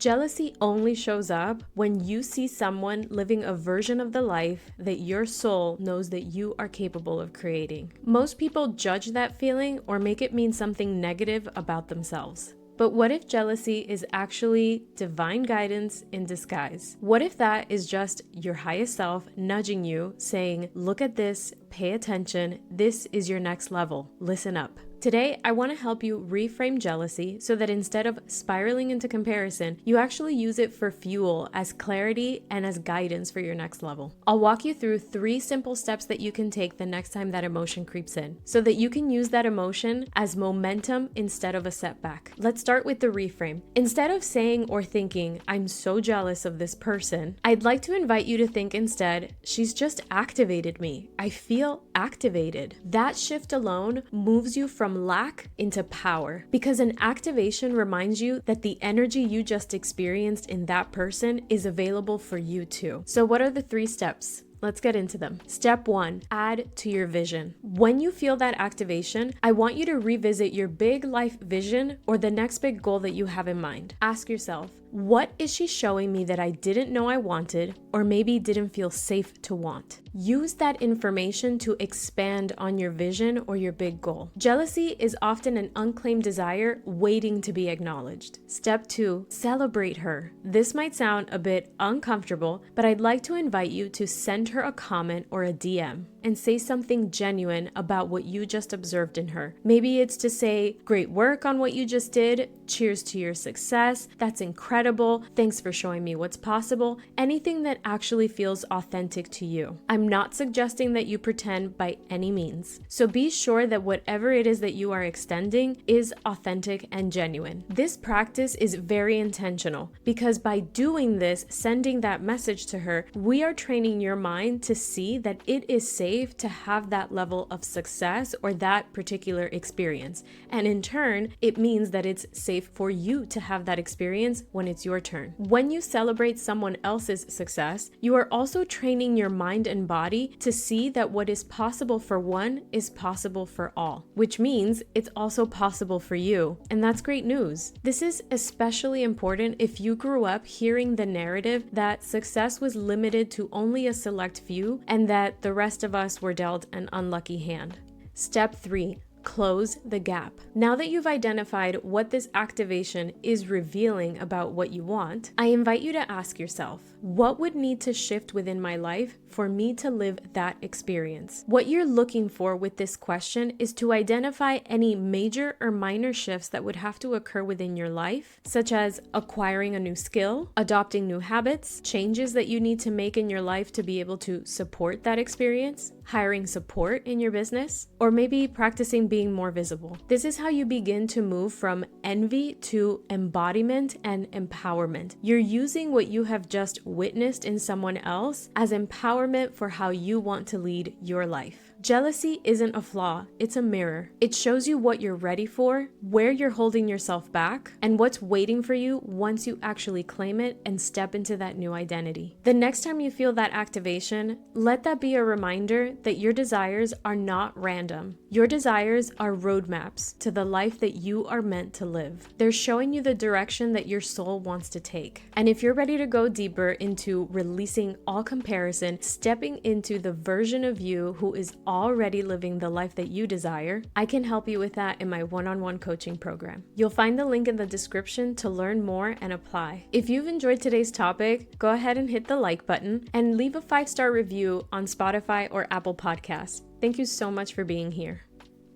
Jealousy only shows up when you see someone living a version of the life that your soul knows that you are capable of creating. Most people judge that feeling or make it mean something negative about themselves. But what if jealousy is actually divine guidance in disguise? What if that is just your highest self nudging you, saying, look at this, pay attention, this is your next level, listen up. Today, I want to help you reframe jealousy so that instead of spiraling into comparison, you actually use it for fuel, as clarity, and as guidance for your next level. I'll walk you through 3 simple steps that you can take the next time that emotion creeps in, so that you can use that emotion as momentum instead of a setback. Let's start with the reframe. Instead of saying or thinking, I'm so jealous of this person, I'd like to invite you to think instead, she's just activated me. I feel activated. That shift alone moves you from lack into power, because an activation reminds you that the energy you just experienced in that person is available for you too. So what are the 3 steps? Let's get into them. Step 1, add to your vision. When you feel that activation, I want you to revisit your big life vision or the next big goal that you have in mind. Ask yourself, what is she showing me that I didn't know I wanted, or maybe didn't feel safe to want? Use that information to expand on your vision or your big goal. Jealousy is often an unclaimed desire waiting to be acknowledged. Step 2, celebrate her. This might sound a bit uncomfortable, but I'd like to invite you to send her a comment or a DM and say something genuine about what you just observed in her. Maybe it's to say, great work on what you just did, cheers to your success, that's incredible, thanks for showing me what's possible, anything that actually feels authentic to you. I'm not suggesting that you pretend by any means. So be sure that whatever it is that you are extending is authentic and genuine. This practice is very intentional because by doing this, sending that message to her, we are training your mind to see that it is safe to have that level of success or that particular experience. And in turn, it means that it's safe for you to have that experience when it's your turn. When you celebrate someone else's success, you are also training your mind and body to see that what is possible for one is possible for all, which means it's also possible for you. And that's great news. This is especially important if you grew up hearing the narrative that success was limited to only a select few and that the rest of us were dealt an unlucky hand. Step 3. Close the gap. Now that you've identified what this activation is revealing about what you want, I invite you to ask yourself, what would need to shift within my life for me to live that experience? What you're looking for with this question is to identify any major or minor shifts that would have to occur within your life, such as acquiring a new skill, adopting new habits, changes that you need to make in your life to be able to support that experience, hiring support in your business, or maybe practicing being more visible. This is how you begin to move from envy to embodiment and empowerment. You're using what you have just witnessed in someone else as empowerment for how you want to lead your life. Jealousy isn't a flaw, it's a mirror. It shows you what you're ready for, where you're holding yourself back, and what's waiting for you once you actually claim it and step into that new identity. The next time you feel that activation, let that be a reminder that your desires are not random. Your desires are roadmaps to the life that you are meant to live. They're showing you the direction that your soul wants to take. And if you're ready to go deeper into releasing all comparison, stepping into the version of you who is already living the life that you desire, I can help you with that in my one-on-one coaching program. You'll find the link in the description to learn more and apply. If you've enjoyed today's topic, go ahead and hit the like button and leave a 5-star review on Spotify or Apple Podcasts. Thank you so much for being here.